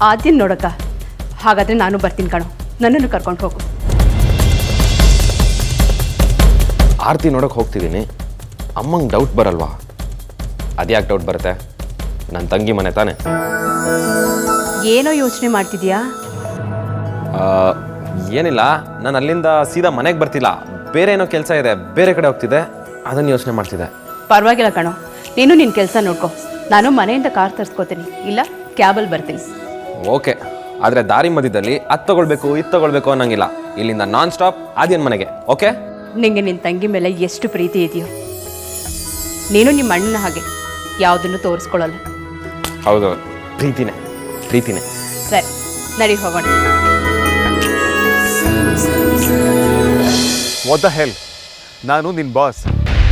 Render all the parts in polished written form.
ಆದ್ಯನ್ ನೋಡಕ್ಕ. ಹಾಗಾದರೆ ನಾನು ಬರ್ತೀನಿ ಕಣೋ, ನನ್ನನ್ನು ಕರ್ಕೊಂಡು ಹೋಗು. ಆರತಿ ನೋಡೋಕೆ ಹೋಗ್ತಿದ್ದೀನಿ. ಅಮ್ಮಂಗೆ ಡೌಟ್ ಬರಲ್ವಾ? ಅದ್ಯಾಕೆ ಡೌಟ್ ಬರುತ್ತೆ? ನನ್ನ ತಂಗಿ ಮನೆ ತಾನೆ. ಏನೋ ಯೋಚನೆ ಮಾಡ್ತಿದ್ಯಾ? ಏನಿಲ್ಲ, ನಾನು ಅಲ್ಲಿಂದ ಸೀದಾ ಮನೆಗೆ ಬರ್ತಿಲ್ಲ, ಬೇರೆ ಏನೋ ಕೆಲಸ ಇದೆ, ಬೇರೆ ಕಡೆ ಹೋಗ್ತಿದ್ದೆ, ಅದನ್ನು ಯೋಚನೆ ಮಾಡ್ತಿದ್ದೆ. ಪರವಾಗಿಲ್ಲ ಕಣೋ, ನೀನು ನಿನ್ನ ಕೆಲಸ ನೋಡ್ಕೊ. ನಾನು ಮನೆಯಿಂದ ಕಾರ್ ತರಿಸ್ಕೋತೀನಿ, ಇಲ್ಲ ಕ್ಯಾಬಲ್ಲಿ ಬರ್ತೀನಿ. ಓಕೆ, ಆದರೆ ದಾರಿ ಮಧ್ಯದಲ್ಲಿ ಅದು ತಗೊಳ್ಬೇಕು ಇದು ತಗೊಳ್ಬೇಕು ಅನ್ನೋಂಗಿಲ್ಲ. ಇಲ್ಲಿಂದ ನಾನ್ ಸ್ಟಾಪ್ ಆದ್ಯನ್ ಮನೆಗೆ. ಓಕೆ? ನಿಂಗೆ ನಿನ್ನ ತಂಗಿ ಮೇಲೆ ಎಷ್ಟು ಪ್ರೀತಿ ಇದೆಯೋ. ನೀನು ನಿಮ್ಮ ಅಣ್ಣನ ಹಾಗೆ ಯಾವುದನ್ನು ತೋರಿಸ್ಕೊಳ್ಳಲ್ಲ. ಹೌದು, ಪ್ರೀತಿನೇ ಪ್ರೀತಿನೇ. ಸರಿ, ನಡಿ ಹೋಗೋಣ. What the hell? ನಾನು ನಿನ್ನ ಬಾಸ್,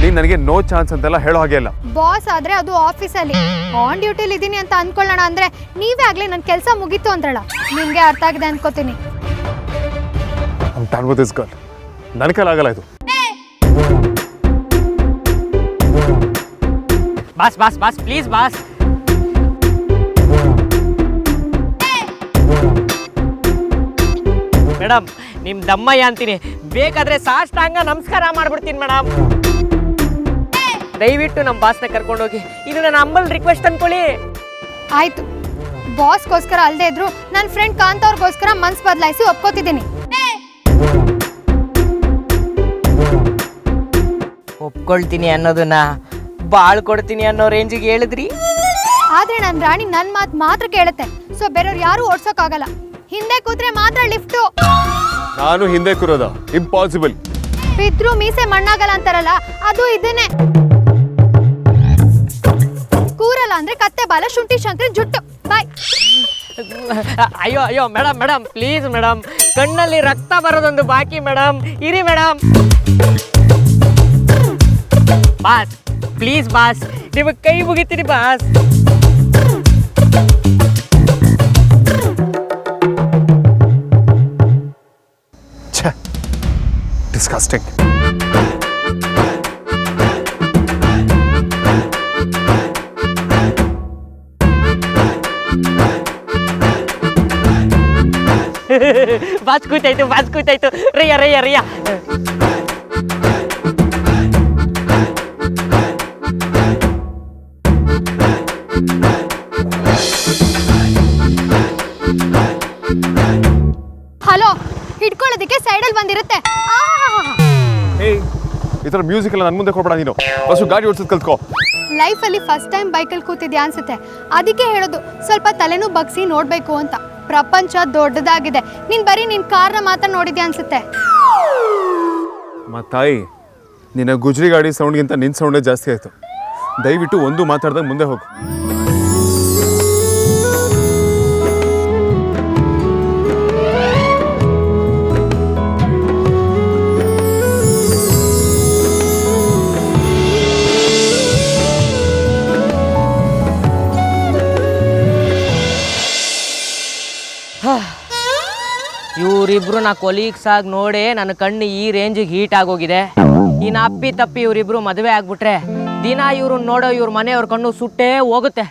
ನೀನು ನನಗೆ ನೋ ಚಾನ್ಸ್ ಅಂತೆಲ್ಲ ಹೇಳೋ ಹಾಗೆ ಇಲ್ಲ. ಬಾಸ್ ಆದರೆ ಅದು ಆಫೀಸಲ್ಲಿ, ಆನ್ ಡ್ಯೂಟಿಲಿ ಇದ್ದೀನಿ ಅಂತ ಅಂದ್ಕೊಳ್ಳೋಣ ಅಂದರೆ ನೀವೇ ಆಗಲಿ ನನ್ನ ಕೆಲಸ ಮುಗೀತು ಅಂದ್ರಲ್ಲ. ನಿಮಗೆ ಅರ್ಥ ಆಗಿದೆ ಅನ್ಕೋತೀನಿ. ನನ್ನ ಕೈಲಾಗಲ್ಲ ಇದು. Boss boss boss please boss. Madam, ನಿಮ್ಮ ದಮ್ಮಯ್ಯ ಅಂತೀನಿ, ಬೇಕಾದ್ರೆ ಸಾಷ್ಟಾಂಗ ನಮಸ್ಕಾರ ಮಾಡ್ಬಿಡ್ತೀನಿ ಮೇಡಮ್. ದಯವಿಟ್ಟು ನಮ್ಮ ಬಾಸ್ನ ಕರ್ಕೊಂಡೋಗಿ, ಇದು ನನ್ನ ಅಂಬಲ್ ರಿಕ್ವೆಸ್ಟ್ ಅನ್ಕೊಳ್ಳಿ. ಆಯಿತು, ಬಾಸ್ಗೋಸ್ಕರ ಅಲ್ಲದೆ ಇದ್ರು ನನ್ನ ಫ್ರೆಂಡ್ ಕಾಂತ ಅವ್ರಿಗೋಸ್ಕರ ಮನ್ಸು ಬದಲಾಯಿಸಿ ಒಪ್ಕೋತಿದ್ದೀನಿ. ಒಪ್ಕೊಳ್ತೀನಿ ಅನ್ನೋದನ್ನ ಬಾಳ್ ಕೊಡ್ತೀನಿ ಅನ್ನೋ ರೇಂಜಿಗೆ ಹೇಳಿದ್ರಿ. ಆದರೆ ನನ್ನ ರಾಣಿ ನನ್ನ ಮಾತು ಮಾತ್ರ ಕೇಳುತ್ತೆ. ಸೊ ಬೇರೆಯವ್ರು ಯಾರು ಓಡ್ಸೋಕ್ಕಾಗಲ್ಲ. ಹಿಂದೆ ಕೂತ್ರೆ ಮಾತ್ರ ಲಿಫ್ಟು. ನಾನು ಹಿಂದೆ ಕೂರೋದ ಇಂಪಾಸಿಬಲ್. ಬಿದ್ರು ಮೀಸೆ ಮಣ್ಣಾಗಲ್ಲ ಅಂತಾರಲ್ಲ, ಅದು ಇದನ್ನೇ. ಕೂರಲ್ಲ ಅಂದ್ರೆ ಕತ್ತೆ ಬಾಲ, ಶುಂಠಿ ಶಂಕರಿ ಜುಟ್ಟು. ಬಾಯ್. ಅಯ್ಯೋ ಅಯ್ಯೋ ಮೇಡಮ್ ಮೇಡಮ್ ಪ್ಲೀಸ್ ಮೇಡಮ್, ಕಣ್ಣಲ್ಲಿ ರಕ್ತ ಬರೋದೊಂದು ಬಾಕಿ ಮೇಡಮ್, ಇರಿ ಮೇಡಮ್. ಬಾಸ್ ಪ್ಲೀಸ್ ಬಾಸ್, ನಿಮಗೆ ಕೈ ಮುಗಿತೀನಿ ಬಾಸ್. ಡಿಸ್ಕಸ್ಟಿಂಗ್. ಬಾಸ್ ಕೂತಾಯ್ತು, ಬಾಸ್ ಕೂತಾಯ್ತು. ರಯ್ಯ ರಯ್ಯ ರಯ್ಯ. ಹಲೋ, ಹಿಡ್ಕೊಳ್ಳೋದಕ್ಕೆ ಸೈಡಲ್ಲಿ ಬಂದಿರುತ್ತೆ. ಈ ಥರ ಮ್ಯೂಸಿಕ್ ಎಲ್ಲ ನನ್ನ ಮುಂದೆ ಕೊಡ್ಬೇಡ ನೀನು. ಫಸ್ಟ್ ಗಾಡಿ ಓಡಿಸೋದು ಕಲ್ತ್ಕೋ. ಲೈಫಲ್ಲಿ ಫಸ್ಟ್ ಟೈಮ್ ಬೈಕಲ್ಲಿ ಕೂತಿದ್ಯಾ ಅನ್ಸುತ್ತೆ. ಅದಕ್ಕೆ ಹೇಳೋದು, ಸ್ವಲ್ಪ ತಲೆನೂ ಬಗ್ಸಿ ನೋಡಬೇಕು ಅಂತ. ಪ್ರಪಂಚ ದೊಡ್ಡದಾಗಿದೆ. ನೀನು ಬರೀ ನಿನ್ನ ಕಾರ್ನ ಮಾತ್ರ ನೋಡಿದ್ಯಾ ಅನ್ಸುತ್ತೆ. ತಾಯಿ, ನಿನ್ನ ಗುಜ್ರಿ ಗಾಡಿ ಸೌಂಡ್ಗಿಂತ ನಿನ್ನ ಸೌಂಡೇ ಜಾಸ್ತಿ ಆಯಿತು. ದಯವಿಟ್ಟು ಒಂದು ಮಾತಾಡ್ದಾಗ ಮುಂದೆ ಹೋಗು. ಇವರಿಬ್ರು ನಾ ಕೊಲೀಗ್ಸ್ ಆಗಿ ನೋಡಿ ನನ್ನ ಕಣ್ಣು ಈ ರೇಂಜಿಗೆ ಹೀಟ್ ಆಗೋಗಿದೆ. ಇನ್ನು ಅಪ್ಪಿ ತಪ್ಪಿ ಇವರಿಬ್ರು ಮದುವೆ ಆಗ್ಬಿಟ್ರೆ ದಿನ ಇವ್ರು ನೋಡೋ ಇವ್ರ ಮನೆಯವ್ರ ಕಣ್ಣು ಸುಟ್ಟೇ ಹೋಗುತ್ತೆ.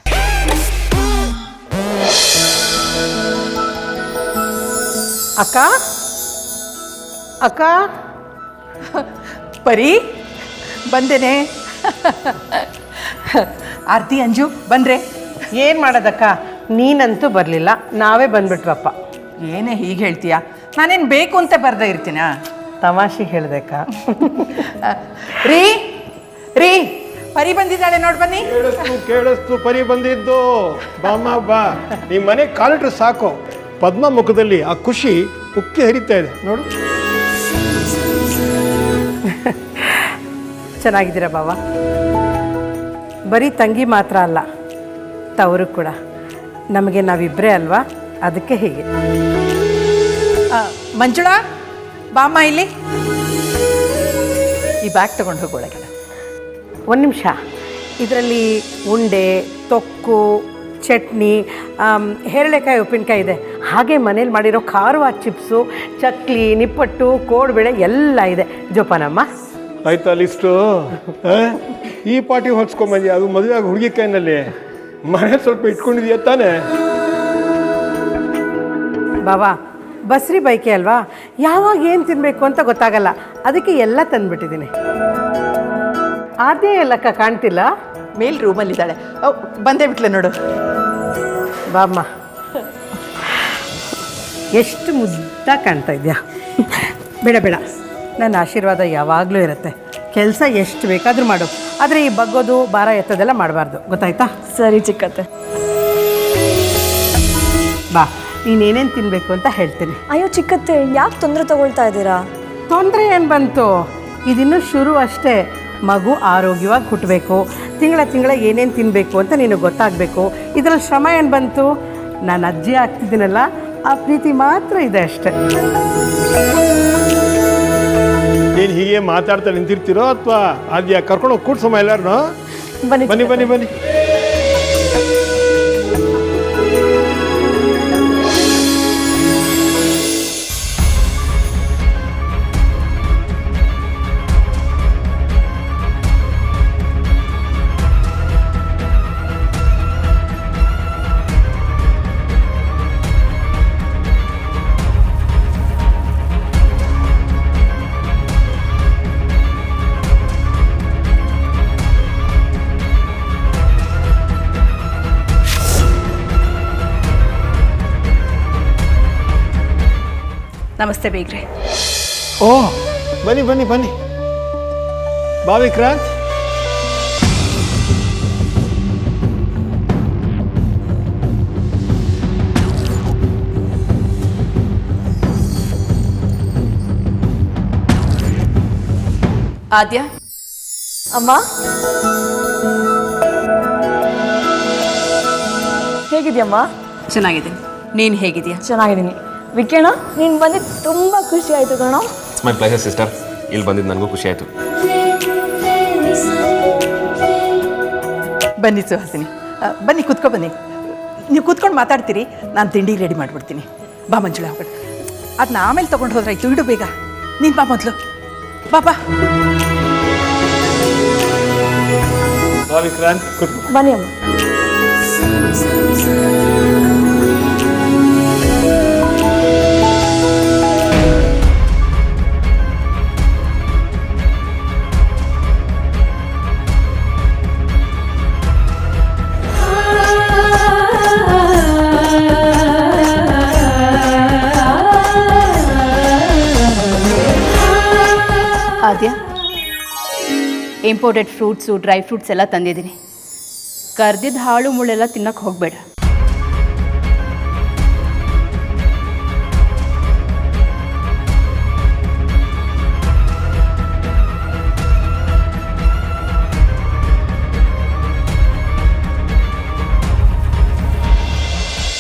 ಅಕ್ಕ ಅಕ್ಕ ಪರಿ ಬಂದೇನೆ. ಆರತಿ ಅಂಜು ಬಂದ್ರೆ ಏನು ಮಾಡೋದಕ್ಕ, ನೀನಂತೂ ಬರಲಿಲ್ಲ, ನಾವೇ ಬಂದ್ಬಿಟ್ವಪ್ಪ. ಏನೇ ಹೀಗೆ ಹೇಳ್ತೀಯಾ? ನಾನೇನು ಬೇಕು ಅಂತ ಬರ್ದೇ ಇರ್ತೀನ? ತಮಾಷೆಗೆ ಹೇಳ್ದಕ್ಕ. ರೀ ರೀ ಪರಿ ಬಂದಿದ್ದಾಳೆ ನೋಡಿ, ಬನ್ನಿ. ಕೇಳಿಸ್ತು ಪರಿ ಬಂದಿದ್ದು. ಬಾಮ್ಮ ಬಾ, ನಿಮ್ಮ ಮನೆ ಕಾಲಿಟ್ರೆ ಸಾಕು, ಪದ್ಮ ಮುಖದಲ್ಲಿ ಆ ಖುಷಿ ಉಕ್ಕಿ ಹರಿತಾ ಇದೆ ನೋಡು. ಚೆನ್ನಾಗಿದ್ದೀರಾ ಬಾವ? ಬರೀ ತಂಗಿ ಮಾತ್ರ ಅಲ್ಲ, ತವರು ಕೂಡ. ನಮಗೆ ನಾವಿಬ್ಬರೇ ಅಲ್ವಾ, ಅದಕ್ಕೆ ಹೀಗೆ. ಮಂಜುಳಾ ಬಾಮ್ಮ ಇಲ್ಲಿ. ಈ ಬ್ಯಾಗ್ ತೊಗೊಂಡು ಹೋಗೋಳಗೆ. ಒಂದು ನಿಮಿಷ, ಇದರಲ್ಲಿ ಉಂಡೆ, ತೊಕ್ಕು, ಚಟ್ನಿ, ಹೇರಳೆಕಾಯಿ ಉಪ್ಪಿನಕಾಯಿ ಇದೆ. ಹಾಗೆ ಮನೇಲಿ ಮಾಡಿರೋ ಖಾರವಾದ ಚಿಪ್ಸು, ಚಕ್ಲಿ, ನಿಪ್ಪಟ್ಟು, ಕೋಡ್ಬೇಳೆ ಎಲ್ಲ ಇದೆ. ಜೋಪಾನಮ್ಮ. ಆಯ್ತಾ ಲಿಸ್ಟು? ಈ ಪಾರ್ಟಿ ಹೊಡ್ಸ್ಕೊಂಬಂದಿ, ಅದು ಮದುವೆ ಆಗಿ ಹುಡುಗಿ ಕೈನಲ್ಲಿ. ಮನೆ ಸ್ವಲ್ಪ ಇಟ್ಕೊಂಡಿದ್ಯಾ ತಾನೆ? ಬಾವಾ ಬಸ್ರಿ ಬೈಕೆ ಅಲ್ವಾ, ಯಾವಾಗ ಏನು ತಿನ್ನಬೇಕು ಅಂತ ಗೊತ್ತಾಗಲ್ಲ, ಅದಕ್ಕೆ ಎಲ್ಲ ತಂದುಬಿಟ್ಟಿದ್ದೀನಿ. ಅದೇ ಎಲ್ಲಕ್ಕ ಕಾಣ್ತಿಲ್ಲ, ಮೇಲ್ ರೂಮಲ್ಲಿದ್ದಾಳೆ. ಬಂದೇ ಬಿಟ್ಲೆ ನೋಡು. ಬಾಮ್ಮ, ಎಷ್ಟು ಮುದ್ದಾಗಿ ಕಾಣ್ತಾ ಇದೆಯಾ. ಬೇಡ ಬೇಡ, ನನ್ನ ಆಶೀರ್ವಾದ ಯಾವಾಗಲೂ ಇರುತ್ತೆ. ಕೆಲಸ ಎಷ್ಟು ಬೇಕಾದರೂ ಮಾಡು, ಆದರೆ ಈ ಬಗ್ಗೋದು ಭಾರ ಎತ್ತೋದೆಲ್ಲ ಮಾಡಬಾರ್ದು, ಗೊತ್ತಾಯ್ತಾ? ಸರಿ ಚಿಕ್ಕತ್ತೆ. ಬಾ, ನೀನೇನೇನು ತಿನ್ನಬೇಕು ಅಂತ ಹೇಳ್ತೀನಿ. ಅಯ್ಯೋ ಚಿಕ್ಕತ್ತೆ, ಯಾಕೆ ತೊಂದರೆ ತಗೊಳ್ತಾ ಇದ್ದೀರಾ? ತೊಂದರೆ ಏನು ಬಂತು, ಇದಿನ್ನೂ ಶುರು ಅಷ್ಟೇ. ಮಗು ಆರೋಗ್ಯವಾಗಿ ಹುಟ್ಟಬೇಕು, ತಿಂಗಳ ಏನೇನು ತಿನ್ನಬೇಕು ಅಂತ ನಿನಗೆ ಗೊತ್ತಾಗಬೇಕು. ಇದರಲ್ಲಿ ಶ್ರಮ ಏನು ಬಂತು? ನಾನು ಅಜ್ಜಿ ಆಗ್ತಿದ್ದೀನಲ್ಲ, ಆ ಪ್ರೀತಿ ಮಾತ್ರ ಇದೆ ಅಷ್ಟೆ. ಏನು ಹೀಗೆ ಮಾತಾಡ್ತಾ ನಿಂತಿರ್ತೀರೋ ಅಥವಾ ಆದ್ಯ ಕರ್ಕೊಂಡು ಹೋಗಿ ಕೂಡ್ಸಮ್ಮ ಎಲ್ಲಾರನು. ಬನ್ನಿ ಬನ್ನಿ ಬನ್ನಿ ಬನ್ನಿ. ನಮಸ್ತೆ ಬೇಗ್ರೆ. ಓ ಬನ್ನಿ ಬನ್ನಿ ಬನ್ನಿ. ಬಾ ವಿಕ್ರಾಂತ್. ಆದ್ಯ, ಅಮ್ಮ ಹೇಗಿದ್ಯಮ್ಮ? ಚೆನ್ನಾಗಿದ್ದೀನಿ. ನೀನು ಹೇಗಿದೆಯಾ? ಚೆನ್ನಾಗಿದ್ದೀನಿ. ವಿಕೇಣ, ನೀನು ಬಂದಿದ್ದು ತುಂಬ ಖುಷಿ ಆಯಿತು ಕಣೋ. It's my Pleasure sister. ಇಲ್ಲಿ ಬಂದಿದ್ದು ನನಗೂ ಖುಷಿ ಆಯಿತು. ಬನ್ನಿ ಸುಹಾಸಿನಿ, ಬನ್ನಿ ಕೂತ್ಕೊ ಬನ್ನಿ. ನೀವು ಕೂತ್ಕೊಂಡು ಮಾತಾಡ್ತೀರಿ, ನಾನು ತಿಂಡಿ ರೆಡಿ ಮಾಡಿಬಿಡ್ತೀನಿ. ಬಾ ಮಂಜುಳ, ಹೋಗ್ಬೇಡ, ಅದನ್ನ ಆಮೇಲೆ ತೊಗೊಂಡು ಹೋದ್ರಾಯ್ತು. ಇಡು ಬೇಗ, ನೀನು ಬಾ ಮೊದಲು. ಬಾಬಾ ಬಾ ವಿಕ್ರಾಂತ್, ಕೂತ್ಕೋ. ಬನ್ನಿ ಅಮ್ಮ. ಆದ್ಯ, ಇಂಪೋರ್ಟೆಡ್ ಫ್ರೂಟ್ಸು ಡ್ರೈ ಫ್ರೂಟ್ಸ್ ಎಲ್ಲ ತಂದಿದ್ದೀನಿ. ಕರ್ದಿದ್ದು ಹಾಳು ಮುಳ್ಳೆಲ್ಲ ತಿನ್ನೋಕ್ಕೆ ಹೋಗಬೇಡ.